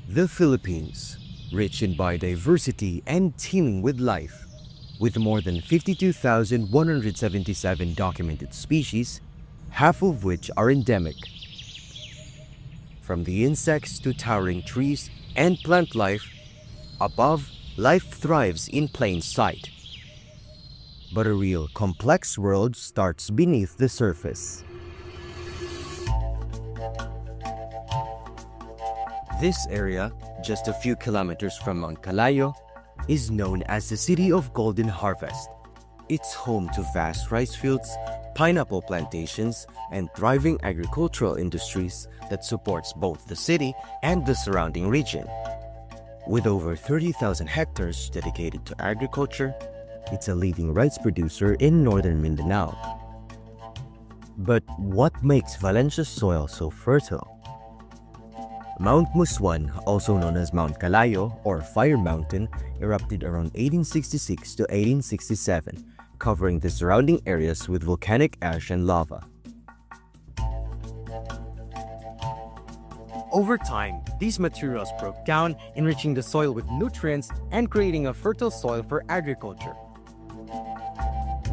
The Philippines, rich in biodiversity and teeming with life, with more than 52,177 documented species, half of which are endemic. From the insects to towering trees and plant life, above, life thrives in plain sight. But a real complex world starts beneath the surface. This area, just a few kilometers from Mount Calayo, is known as the City of Golden Harvest. It's home to vast rice fields, pineapple plantations, and thriving agricultural industries that supports both the city and the surrounding region. With over 30,000 hectares dedicated to agriculture, it's a leading rice producer in northern Mindanao. But what makes Valencia's soil so fertile? Mount Muswan, also known as Mount Calayo or Fire Mountain, erupted around 1866 to 1867, covering the surrounding areas with volcanic ash and lava. Over time, these materials broke down, enriching the soil with nutrients and creating a fertile soil for agriculture.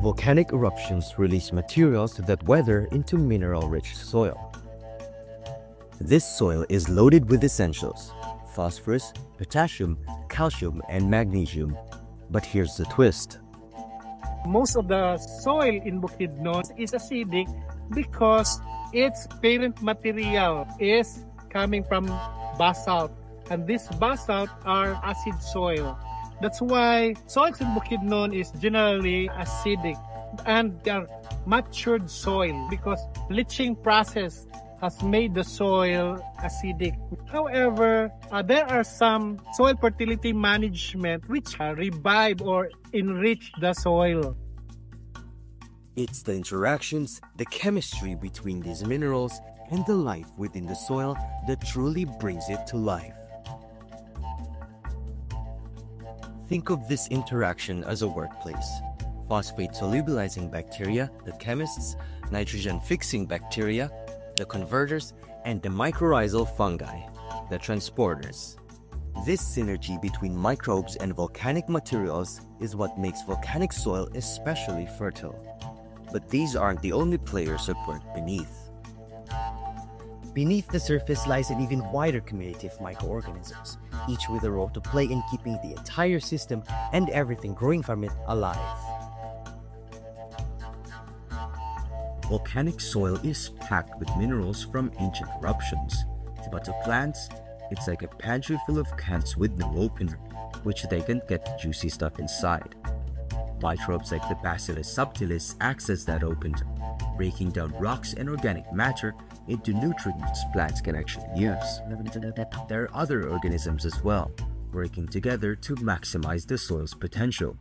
Volcanic eruptions release materials that weather into mineral-rich soil. This soil is loaded with essentials: phosphorus, potassium, calcium, and magnesium. But here's the twist. Most of the soil in Bukidnon is acidic because its parent material is coming from basalt, and this basalt are acid soil. That's why soils in Bukidnon is generally acidic, and they are matured soil because leaching process has made the soil acidic. However, there are some soil fertility management which revive or enrich the soil. It's the interactions, the chemistry between these minerals, and the life within the soil that truly brings it to life. Think of this interaction as a workplace. Phosphate solubilizing bacteria, the chemists, nitrogen fixing bacteria, the converters, and the mycorrhizal fungi, the transporters. This synergy between microbes and volcanic materials is what makes volcanic soil especially fertile. But these aren't the only players at work beneath. Beneath the surface lies an even wider community of microorganisms, each with a role to play in keeping the entire system and everything growing from it alive. Volcanic soil is packed with minerals from ancient eruptions, but to plants, it's like a pantry full of cans with no opener, which they can get the juicy stuff inside. Microbes like the Bacillus subtilis access that opener, breaking down rocks and organic matter into nutrients plants can actually use. There are other organisms as well, working together to maximize the soil's potential.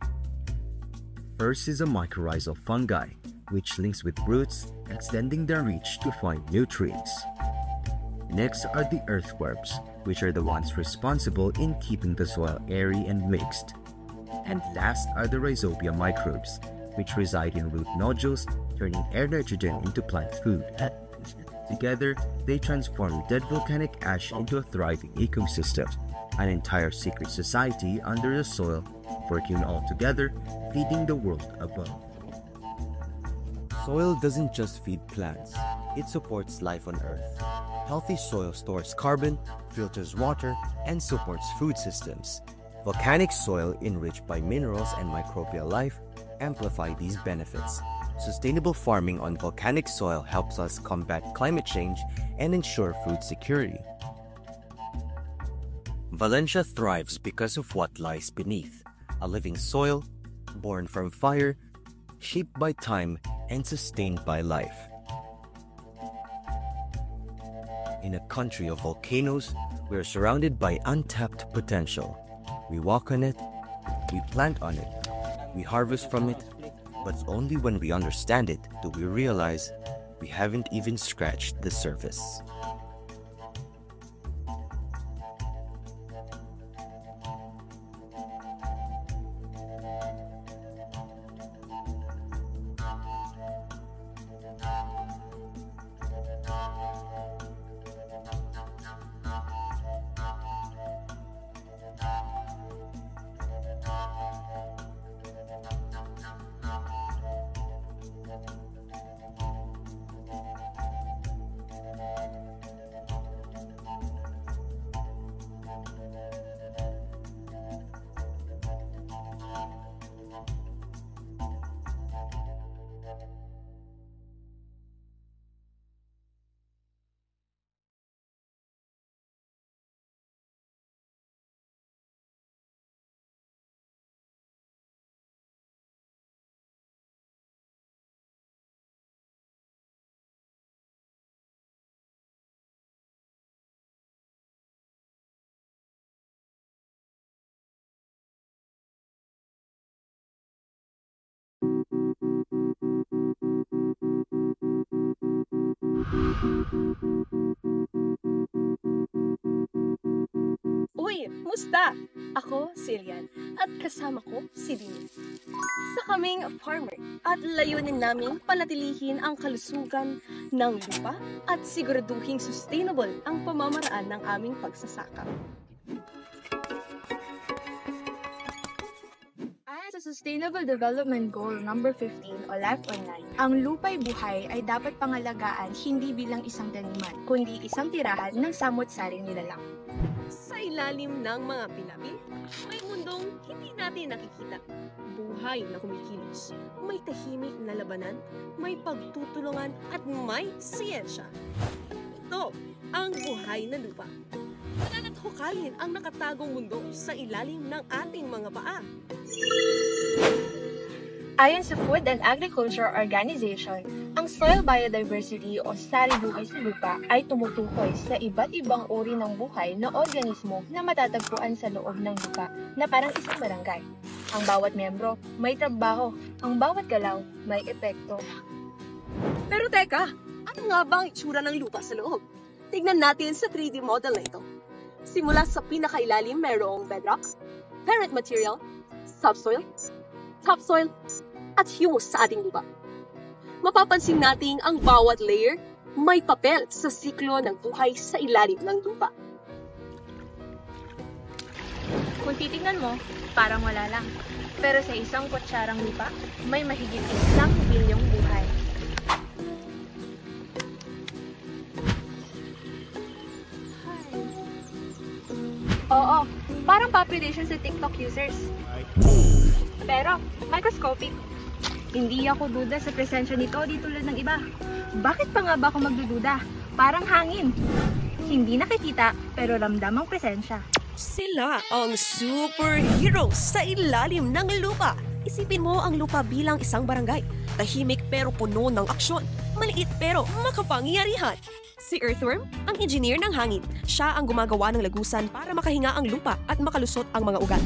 First is a mycorrhizal fungi, which links with roots, extending their reach to find nutrients. Next are the earthworms, which are the ones responsible in keeping the soil airy and mixed. And last are the rhizobia microbes, which reside in root nodules, turning air nitrogen into plant food. Together, they transform dead volcanic ash into a thriving ecosystem, an entire secret society under the soil, working all together, feeding the world above. Soil doesn't just feed plants, it supports life on Earth. Healthy soil stores carbon, filters water, and supports food systems. Volcanic soil enriched by minerals and microbial life amplify these benefits. Sustainable farming on volcanic soil helps us combat climate change and ensure food security. Valencia thrives because of what lies beneath: a living soil, born from fire, shaped by time, and sustained by life. In a country of volcanoes, we are surrounded by untapped potential. We walk on it, we plant on it, we harvest from it, but only when we understand it do we realize we haven't even scratched the surface. Uy, musta? Ako, si Lian, at kasama ko si Dini. Sa kaming farmer at layunin naming panatilihin ang kalusugan ng lupa at siguraduhing sustainable ang pamamaraan ng aming pagsasaka. Ayon sa Sustainable Development Goal number 15 o Life on 9, ang lupa'y buhay ay dapat pangalagaan hindi bilang isang taniman, kundi isang tirahan ng samot-saring nilalang. Sa ilalim ng mga pilabi, may mundong hindi natin nakikita. Buhay na kumikilos, may tahimik na labanan, may pagtutulungan at may siyensya. Ito ang buhay na lupa. Mananathukayin ang nakatagong mundo sa ilalim ng ating mga paa. Ayon sa Food and Agriculture Organization, ang soil biodiversity o sari buhay sa lupa ay tumutukoy sa iba't ibang uri ng buhay na organismo na matatagpuan sa loob ng lupa na parang isang barangay. Ang bawat membro may trabaho, ang bawat galaw may epekto. Pero teka, ano nga ba ang itsura ng lupa sa loob? Tignan natin sa 3D model na ito. Simula sa pinakailalim mayroong bedrock, parent material, subsoil, topsoil, at humus sa ating lupa. Mapapansin natin ang bawat layer may papel sa siklo ng buhay sa ilalim ng lupa. Kung titingnan mo, parang wala lang. Pero sa isang kutsarang lupa, may mahigit 1 bilyong buhay. Oo, parang population sa TikTok users. Pero, microscopic. Hindi ako duda sa presensya nito di tulad ng iba. Bakit pa nga ba ako magdududa? Parang hangin. Hindi nakikita, pero ramdam ang presensya. Sila ang superheroes sa ilalim ng lupa. Isipin mo ang lupa bilang isang barangay. Tahimik pero puno ng aksyon. Maliit pero makapangyarihan. Si Earthworm, ang engineer ng hangin. Siya ang gumagawa ng lagusan para makahinga ang lupa at makalusot ang mga ugat.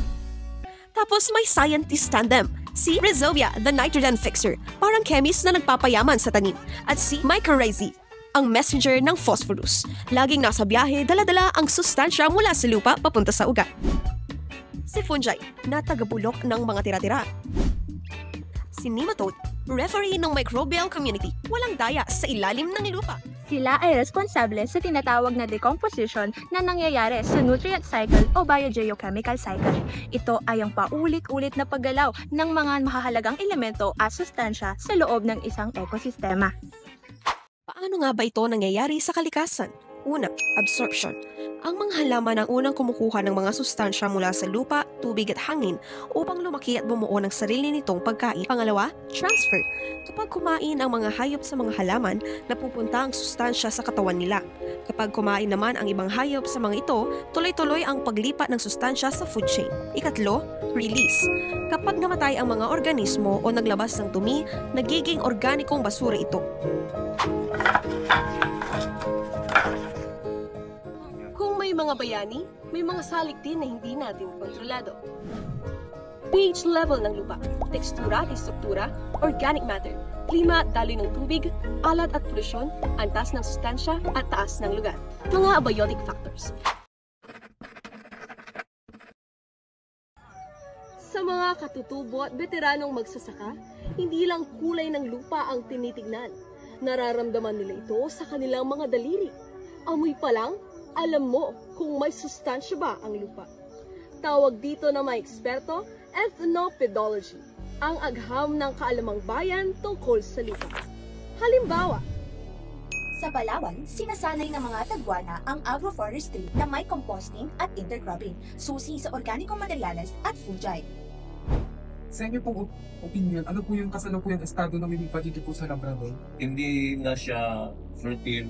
Tapos may scientist tandem, si Rhizobia, the nitrogen fixer, parang chemist na nagpapayaman sa tanim. At si mycorrhizae, ang messenger ng phosphorus. Laging nasa biyahe, dala-dala ang sustansya mula sa lupa papunta sa ugat. Si fungi, na tagabulok ng mga tira-tira. Si nematode, referee ng microbial community, walang daya sa ilalim ng lupa. Sila ay responsable sa tinatawag na decomposition na nangyayari sa nutrient cycle o biogeochemical cycle. Ito ay ang paulit-ulit na paggalaw ng mga mahahalagang elemento at sustansya sa loob ng isang ekosistema. Paano nga ba ito nangyayari sa kalikasan? Una, absorption. Ang mga halaman ang unang kumukuha ng mga sustansya mula sa lupa, tubig at hangin upang lumaki at bumuo ng sarili nitong pagkain. Pangalawa, transfer. Kapag kumain ang mga hayop sa mga halaman, napupunta ang sustansya sa katawan nila. Kapag kumain naman ang ibang hayop sa mga ito, tuloy-tuloy ang paglipat ng sustansya sa food chain. Ikatlo, release. Kapag namatay ang mga organismo o naglabas ng dumi, nagiging organikong basura ito. Kung may mga bayani, may mga salik din na hindi natin kontrolado. pH level ng lupa, tekstura at struktura, organic matter, klima at daloy ng tubig, alat at polusyon, antas ng sustansya at taas ng lugar. Mga abiotic factors. Sa mga katutubo at veteranong magsasaka, hindi lang kulay ng lupa ang tinitignan. Nararamdaman nila ito sa kanilang mga daliri. Amoy pa lang, alam mo kung may sustansya ba ang lupa. Tawag dito na mga eksperto, ethnopedology, ang agham ng kaalamang bayan tungkol sa lupa. Halimbawa, sa Palawan, sinasanay ng mga Tagwana ang agroforestry na may composting at intercropping, susi sa organikong materyales at fungi. Sa inyo pong opinion, ano po yung kasalukuyang estado ng minig pagiging po sa Labrador? Hindi na siya fertile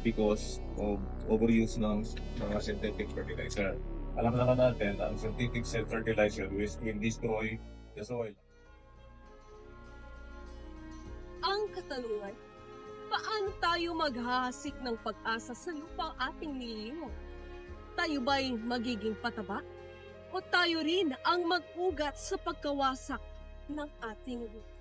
because of overuse ng mga synthetic fertilizer. Alam naman natin, ang synthetic fertilizer will destroy the soil. ang katanungan, paano tayo maghahasik ng pag-asa sa lupang ating nililimo? Tayo ba'y magiging pataba? O tayo rin ang mag-ugat sa pagkawasak ng ating lupa?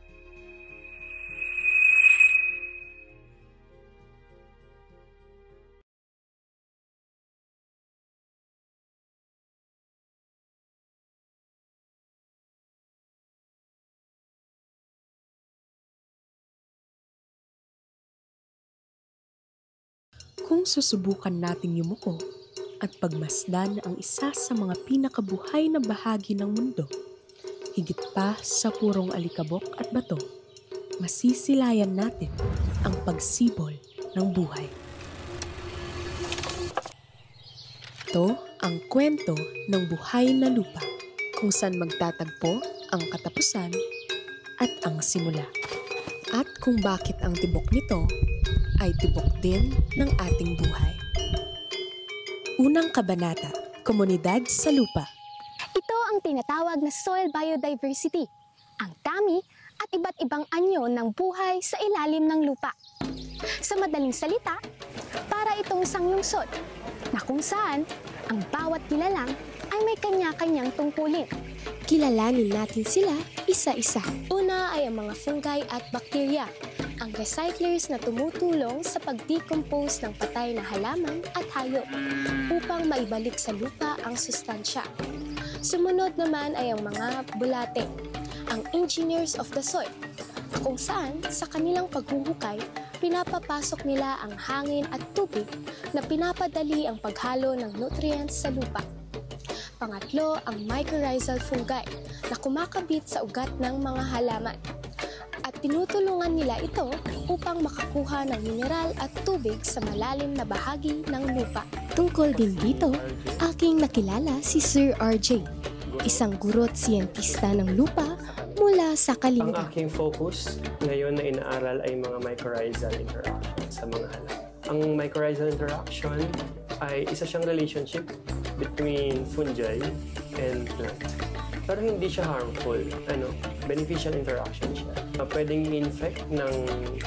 Kung susubukan nating yumuko at pagmasdan ang isa sa mga pinakabuhay na bahagi ng mundo, higit pa sa purong alikabok at bato, masisilayan natin ang pagsibol ng buhay. Ito ang kwento ng buhay na lupa, kung saan magtatagpo ang katapusan at ang simula. At kung bakit ang tibok nito ay tibok din ng ating buhay. Unang kabanata, Komunidad sa Lupa. Ito ang tinatawag na soil biodiversity, ang dami at iba't ibang anyo ng buhay sa ilalim ng lupa. Sa madaling salita, para itong isang lungsod na kung saan ang bawat kilalang ay may kanya-kanyang tungkulin. Kilalanin natin sila isa-isa. Una ay ang mga fungi at bakterya, ang recyclers na tumutulong sa pag-decompose ng patay na halaman at hayop upang maibalik sa lupa ang sustansya. Sumunod naman ay ang mga bulate, ang engineers of the soil, kung saan sa kanilang paghuhukay, pinapapasok nila ang hangin at tubig na pinapadali ang paghalo ng nutrients sa lupa. Pangatlo, ang mycorrhizal fungi na kumakabit sa ugat ng mga halaman at tinutulungan nila ito upang makakuha ng mineral at tubig sa malalim na bahagi ng lupa. Tungkol din dito, aking nakilala si Sir RJ, isang guro't siyentista ng lupa mula sa Kalinga. Ang aking focus ngayon na inaaral ay mga mycorrhizal interaction sa mga halaman. Ang mycorrhizal interaction ay isa siyang relationship between fungi and plant. Pero hindi siya harmful. Beneficial interaction siya. Pwedeng infect ng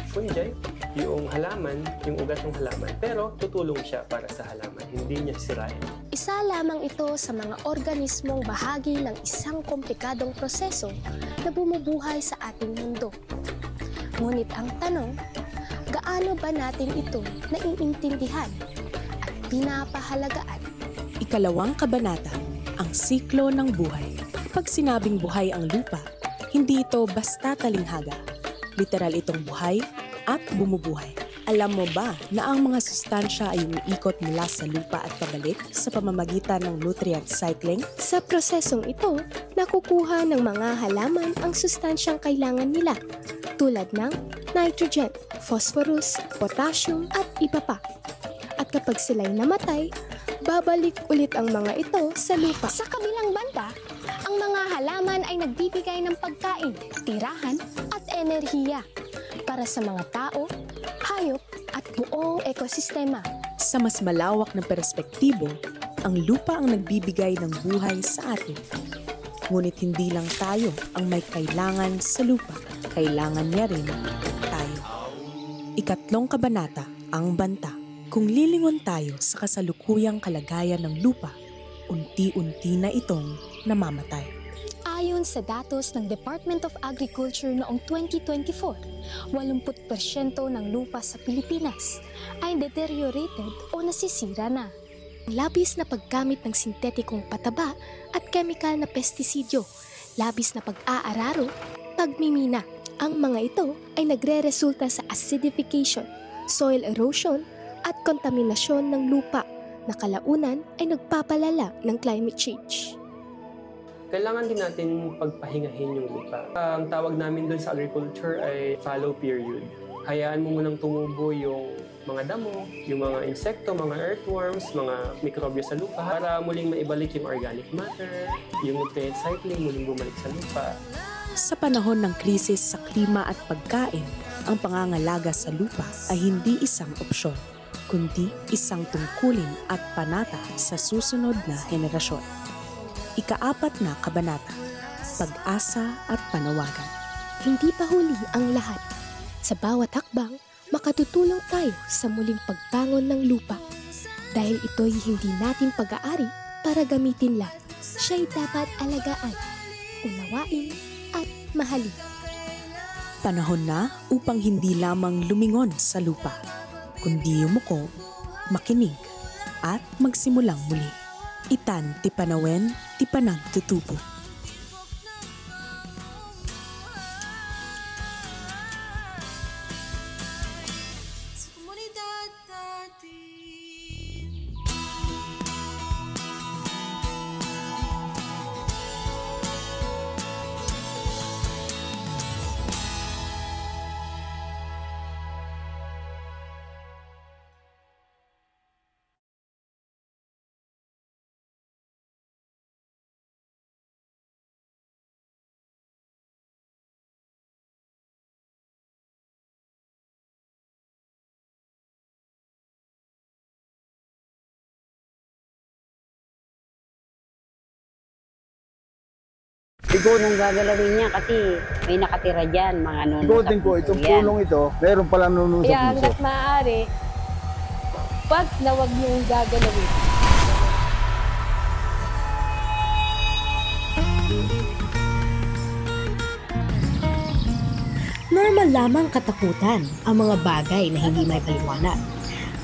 fungi yung halaman, yung ugat ng halaman. Pero tutulong siya para sa halaman. Hindi niya sirain. Isa lamang ito sa mga organismong bahagi ng isang komplikadong proseso na bumubuhay sa ating mundo. Ngunit ang tanong, gaano ba natin ito naiintindihan at pinapahalagaan? Ikalawang kabanata, ang siklo ng buhay. Pag sinabing buhay ang lupa, hindi ito basta talinghaga. Literal itong buhay at bumubuhay. Alam mo ba na ang mga sustansya ay umiikot mula sa lupa at pabalik sa pamamagitan ng nutrient cycling? Sa prosesong ito, nakukuha ng mga halaman ang sustansyang kailangan nila, tulad ng nitrogen, phosphorus, potassium at iba pa. At kapag sila'y namatay, babalik ulit ang mga ito sa lupa. Sa kabilang banda, ang mga halaman ay nagbibigay ng pagkain, tirahan at enerhiya para sa mga tao, hayop at buong ekosistema. Sa mas malawak na perspektibo, ang lupa ang nagbibigay ng buhay sa atin. Ngunit hindi lang tayo ang may kailangan sa lupa, kailangan niya rin tayo. Ikatlong kabanata, ang banta. Kung lilingon tayo sa kasalukuyang kalagayan ng lupa, unti-unti na itong namamatay. Ayon sa datos ng Department of Agriculture noong 2024, 80% ng lupa sa Pilipinas ay deteriorated o nasisira na. Labis na paggamit ng sintetikong pataba at chemical na pestisidyo, labis na pag-aararo, pagmimina. Ang mga ito ay nagre-resulta sa acidification, soil erosion, at kontaminasyon ng lupa na kalaunan ay nagpapalala ng climate change. Kailangan din natin pagpahingahin yung lupa. Ang tawag namin doon sa agriculture ay fallow period. Hayaan mo munang tumubo yung mga damo, yung mga insekto, mga earthworms, mga mikrobyo sa lupa para muling maibalik yung organic matter, yung nutrient cycling muling bumalik sa lupa. Sa panahon ng krisis sa klima at pagkain, ang pangangalaga sa lupa ay hindi isang opsyon, kundi isang tungkulin at panata sa susunod na henerasyon. Ika-4 na kabanata, pag-asa at panawagan. Hindi pa huli ang lahat. Sa bawat hakbang, makatutulong tayo sa muling pagbangon ng lupa. Dahil ito'y hindi natin pag-aari para gamitin lang. Siya'y dapat alagaan, unawain at mahalin. Panahon na upang hindi lamang lumingon sa lupa, kundi yumuko, makinig, at magsimulang muli. Itan ti panawen, ti panagtutubo. Sa komunidad natin. Siguro nung gagalawin niya kasi may nakatira dyan, mga nunong Siguro sa din ko, puso itong yan. pulong ito, meron pala nunong sa Kaya puso. hanggat maaari, wag na wag niyong gagalawin. Normal lamang katakutan ang mga bagay na hindi may paliwanag.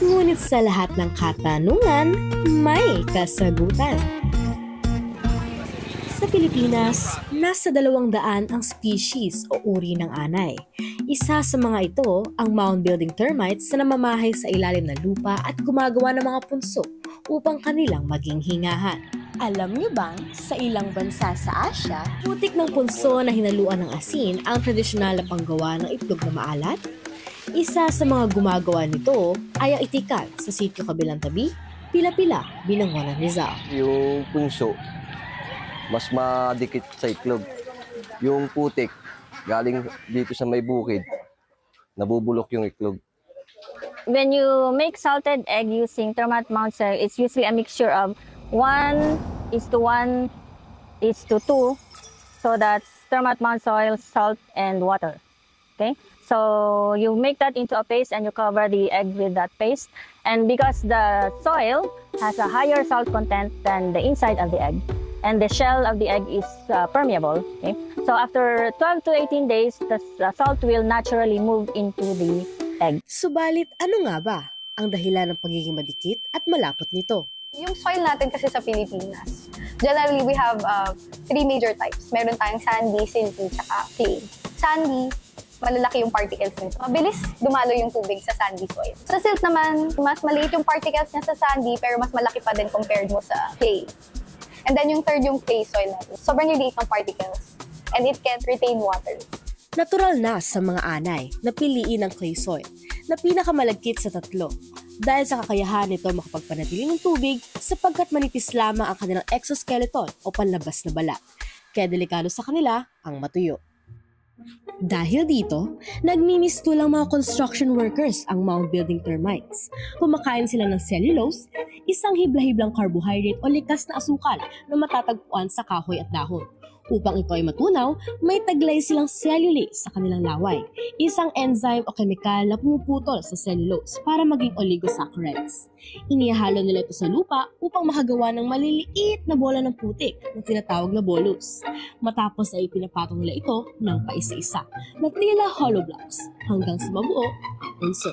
Ngunit sa lahat ng katanungan, may kasagutan. Sa Pilipinas, nasa 200 ang species o uri ng anay. Isa sa mga ito ang mound-building termites na namamahay sa ilalim ng lupa at gumagawa ng mga punso upang kanilang maging hingahan. Alam niyo bang sa ilang bansa sa Asia, putik ng punso na hinaluan ng asin ang tradisyonal na panggawa ng itlog na maalat? Isa sa mga gumagawa nito ay ang itikan sa sitio kabilang tabi, Pila-Pila, Binangonan, Rizal. Yung punso, mas madikit sa itlog. Yung putik, galing dito sa may bukid, nabubulok yung itlog. When you make salted egg using termite mound soil, it's usually a mixture of 1:1:2, so that's termite mound soil, salt, and water. Okay, so you make that into a paste and you cover the egg with that paste. And because the soil has a higher salt content than the inside of the egg, and the shell of the egg is permeable, okay, so after 12 to 18 days, the salt will naturally move into the egg. Subalit ano nga ba ang dahilan ng pagiging madikit at malapot nito? Yung soil natin kasi sa Pilipinas, generally we have 3 major types. Meron tayong sandy, silty, tsaka clay. Sandy, malalaki yung particles nito. Mabilis dumalo yung tubig sa sandy soil. Sa silt naman, mas maliit yung particles niya sa sandy pero mas malaki pa din compared mo sa clay. And then yung third yung clay soil natin. Sobrang liit ng particles and it can't retain water. Natural na sa mga anay na piliin ang clay soil na pinakamalagkit sa tatlo dahil sa kakayahan nito makapagpanatili ng tubig sapagkat manipis lamang ang kanilang exoskeleton o panlabas na balat. Kaya delikado sa kanila ang matuyo. Dahil dito, nagmimistulang mga construction workers ang mound-building termites. Kumakain sila ng cellulose, isang hibla-hiblang carbohydrate o likas na asukal na matatagpuan sa kahoy at dahon. Upang ito ay matunaw, may taglay silang cellulase sa kanilang laway, isang enzyme o kemikal na pumuputol sa cellulose para maging oligosaccharides. Inihalo nila ito sa lupa upang makagawa ng maliliit na bola ng putik na tinatawag na bolus. Matapos ay pinapatong nila ito ng paisa-isa na tila hollow blocks hanggang sa mabuo ang punso.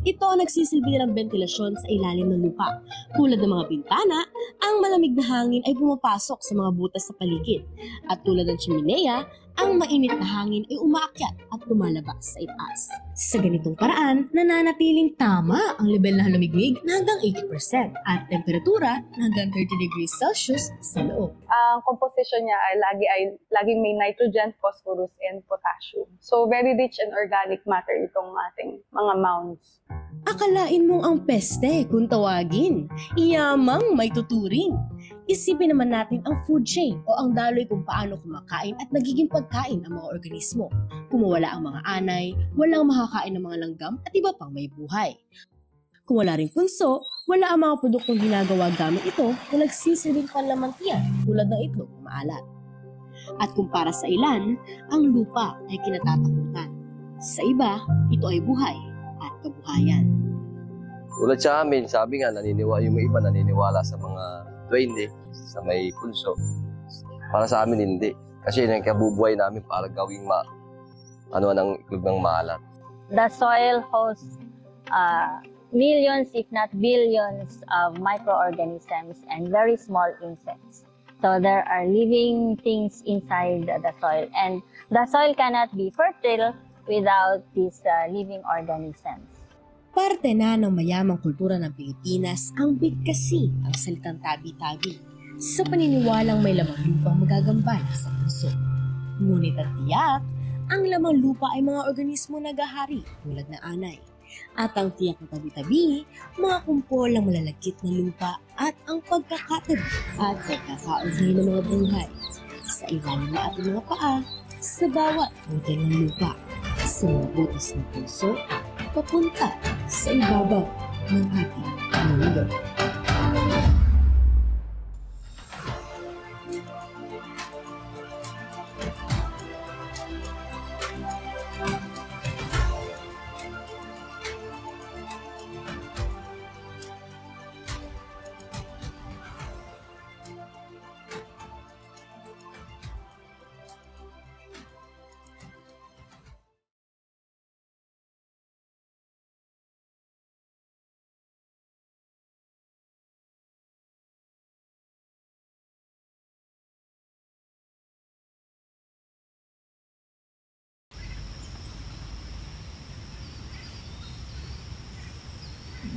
Ito ang nagsisilbi ng ventilasyon sa ilalim ng lupa. Tulad ng mga bintana, ang malamig na hangin ay pumapasok sa mga butas sa paligid. At tulad ng chimenea, ang mainit na hangin ay umaakyat at lumalabas sa itaas. Sa ganitong paraan, nananatiling tama ang level ng lumigmig na hanggang 80% at temperatura na hanggang 30 degrees Celsius sa loob. Ang composition niya ay laging may nitrogen, phosphorus, and potassium. So very rich and organic matter itong ating mga mounds. Akalain mong ang peste kung tawagin, iyamang may tuturing. Isipin naman natin ang food chain o ang daloy kung paano kumakain at nagiging pagkain ang mga organismo. Kung mawala ang mga anay, walang makakain ng mga langgam at iba pang may buhay. Kung wala ring punso, wala ang mga produktong ginagawa gamit ito na nagsisilbing panlamantian tulad ng itlog na maalat. At kung para sa ilan, ang lupa ay kinatatakutan. Sa iba, ito ay buhay at kabuhayan. Tulad sa amin, sabi nga, yung iba naniniwala sa mga duwende, sa may punso. Para sa amin, hindi. Kasi yung kabubuhay namin para gawing ang itlog ng maalat. The soil hosts millions, if not billions, of microorganisms and very small insects. So there are living things inside the soil, and the soil cannot be fertile without these living organisms. Parte na ng mayamang kultura ng Pilipinas ang bigkasi ang salitang tabi-tabi sa paniniwalang may lamang lupang magagambala sa puso. Ngunit at tiyak, ang lamang lupa ay mga organismo nagahari tulad ng anay. At ang tiyak na tabi-tabi, mga kumpol ng malalagkit na lupa at ang pagkakatabi at pagkakaugnay ng mga buhay sa ilalim ng ating mga paa sa bawat butil ng lupa, sa mga butas ng puso, papunta sa ibabaw ng ating mundo.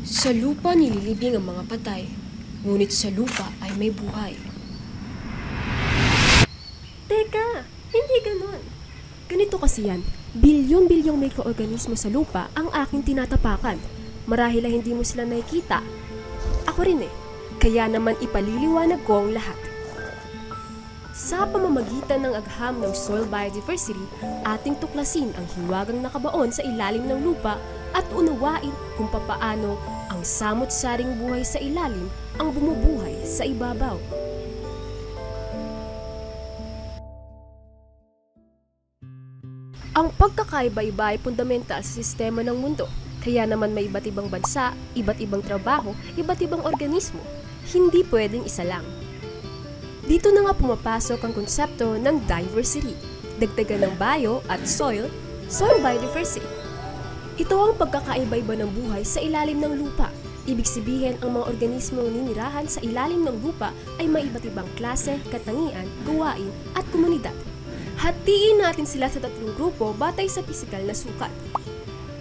Sa lupa nililibing ang mga patay, ngunit sa lupa ay may buhay. Teka, hindi ganon. Ganito kasi yan, bilyon-bilyong mikroorganismo sa lupa ang aking tinatapakan. Marahil ay hindi mo sila nakikita. Ako rin kaya naman ipaliliwanag ko ang lahat. Sa pamamagitan ng agham ng soil biodiversity, ating tuklasin ang hiwagang nakabaon sa ilalim ng lupa at unawain kung papaano ang samot-saring buhay sa ilalim ang bumubuhay sa ibabaw. Ang pagkakaiba-iba ay fundamental sa sistema ng mundo. Kaya naman may iba't ibang bansa, iba't ibang trabaho, iba't ibang organismo. Hindi pwedeng isa lang. Dito na nga pumapasok ang konsepto ng diversity, dagdagan ng bio at soil biodiversity. Ito ang pagkakaiba-iba ng buhay sa ilalim ng lupa. Ibig sabihin, ang mga organismong ninirahan sa ilalim ng lupa ay may iba't ibang klase, katangian, gawain at komunidad. Hatiin natin sila sa 3 grupo batay sa pisikal na sukat: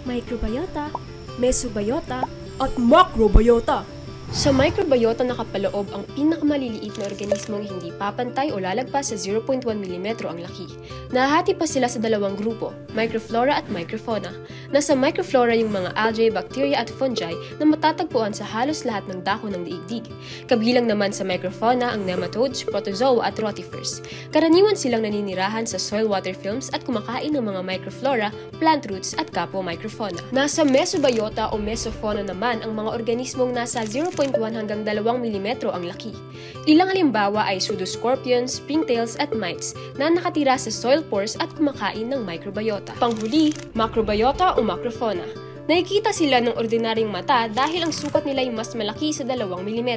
microbiota, mesobiota, at macrobiota. Sa microbiota nakapaloob ang pinakamaliliit na organismong hindi papantay o lalagpas sa 0.1 mm ang laki. Nahati pa sila sa 2 grupo, microflora at microfauna. Nasa microflora yung mga algae, bacteria at fungi na matatagpuan sa halos lahat ng dako ng daigdig. Kabilang naman sa microfauna ang nematodes, protozoa at rotifers. Karaniwan silang naninirahan sa soil water films at kumakain ng mga microflora, plant roots at kapwa microfauna. Nasa mesobiota o mesofauna naman ang mga organismong nasa 0.1 hanggang 2 mm ang laki. Ilang halimbawa ay pseudoscorpions, springtails at mites na nakatira sa soil pores at kumakain ng microbiota. Panghuli, macrobiota o macrofauna. Nakikita sila ng ordinaryong mata dahil ang sukat nila ay mas malaki sa 2 mm.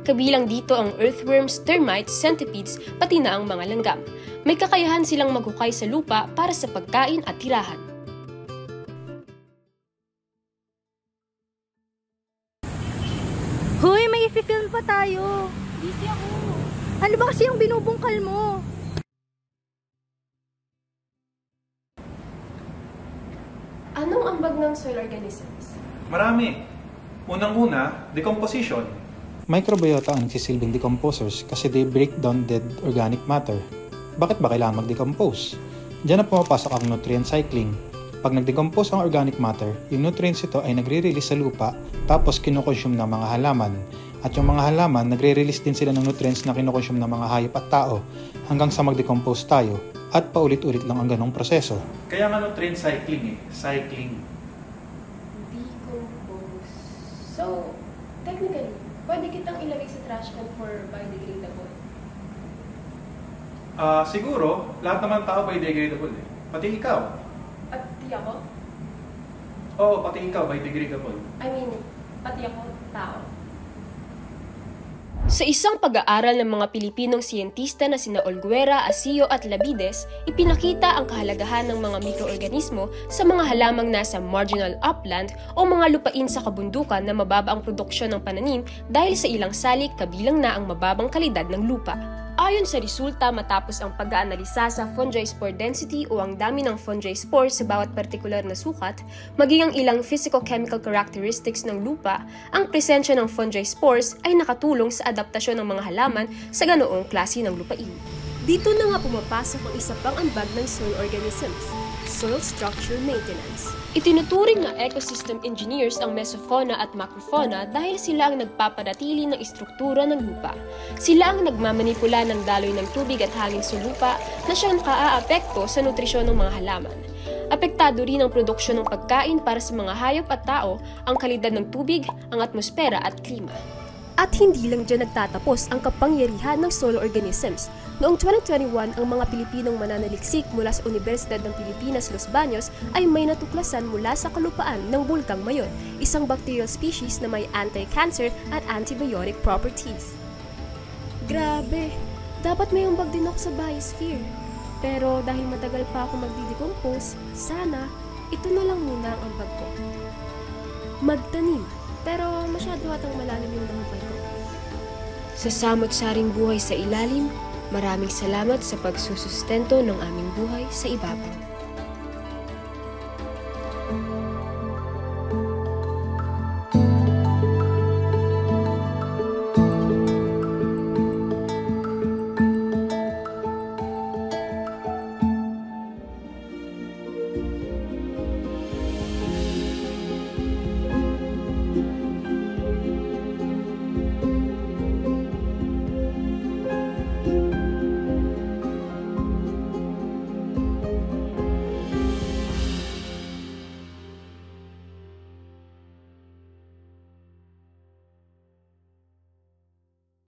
Kabilang dito ang earthworms, termites, centipedes, pati na ang mga langgam. May kakayahan silang maghukay sa lupa para sa pagkain at tirahan. Hoy, may i-film pa tayo. Busy ako. Ano ba kasi yung binubungkal mo? Anong ambag ng soil organisms? Marami. Unang-una, decomposition. Microbiota ang nagsisilbing decomposers kasi they break down dead organic matter. Bakit ba kailangan mag-decompose? Diyan na pumapasok ang nutrient cycling. Pag nag-decompose ang organic matter, yung nutrients ito ay nagre-release sa lupa tapos kinokonsume ng mga halaman. At yung mga halaman, nagre-release din sila ng nutrients na kinokonsume ng mga hayop at tao hanggang sa mag-decompose tayo. At paulit-ulit lang ang ganong proseso. Kaya nga nutrient cycling cycling. Decompose. So, technically, pwede kitang ilagay sa trash can for biodegradable? Siguro, lahat naman tao biodegradable Pati ikaw. Pati ako? Oo, pati ikaw biodegradable. I mean, pati ako, tao. Sa isang pag-aaral ng mga Pilipinong siyentista na sina Olguera, Asio at Labides, ipinakita ang kahalagahan ng mga mikroorganismo sa mga halamang nasa marginal upland o mga lupain sa kabundukan na mababa ang produksyon ng pananim dahil sa ilang salik kabilang na ang mababang kalidad ng lupa. Ayon sa resulta matapos ang pag-aanalisa sa fungi spore density o ang dami ng fungi spore sa bawat partikular na sukat, maging ang ilang physical-chemical characteristics ng lupa, ang presensya ng fungi spores ay nakatulong sa adaptasyon ng mga halaman sa ganoong klase ng lupain. Dito na nga pumapasok ang isa pang ambag ng soil organisms, soil structure maintenance. Itinuturing na ecosystem engineers ang mesofauna at macrofauna dahil sila ang nagpapanatili ng istruktura ng lupa. Sila ang nagmamanipula ng daloy ng tubig at hangin sa lupa na siyang nakaaapekto sa nutrisyon ng mga halaman. Apektado rin ang produksyon ng pagkain para sa mga hayop at tao, ang kalidad ng tubig, ang atmosfera at klima. At hindi lang dyan nagtatapos ang kapangyarihan ng soil organisms. Noong 2021, ang mga Pilipinong mananaliksik mula sa Universidad ng Pilipinas, Los Baños ay may natuklasan mula sa kalupaan ng Bulkang Mayon, isang bacterial species na may anti-cancer at antibiotic properties. Grabe! Dapat may ambag din ako sa biosphere. Pero dahil matagal pa ako magdi-decompose, sana ito na lang muna ang ambag ko. Magtanim. Pero masyado atang malalim yung dahupan ko. Sa samot-saring buhay sa ilalim, maraming salamat sa pagsusustento ng aming buhay sa ibabaw.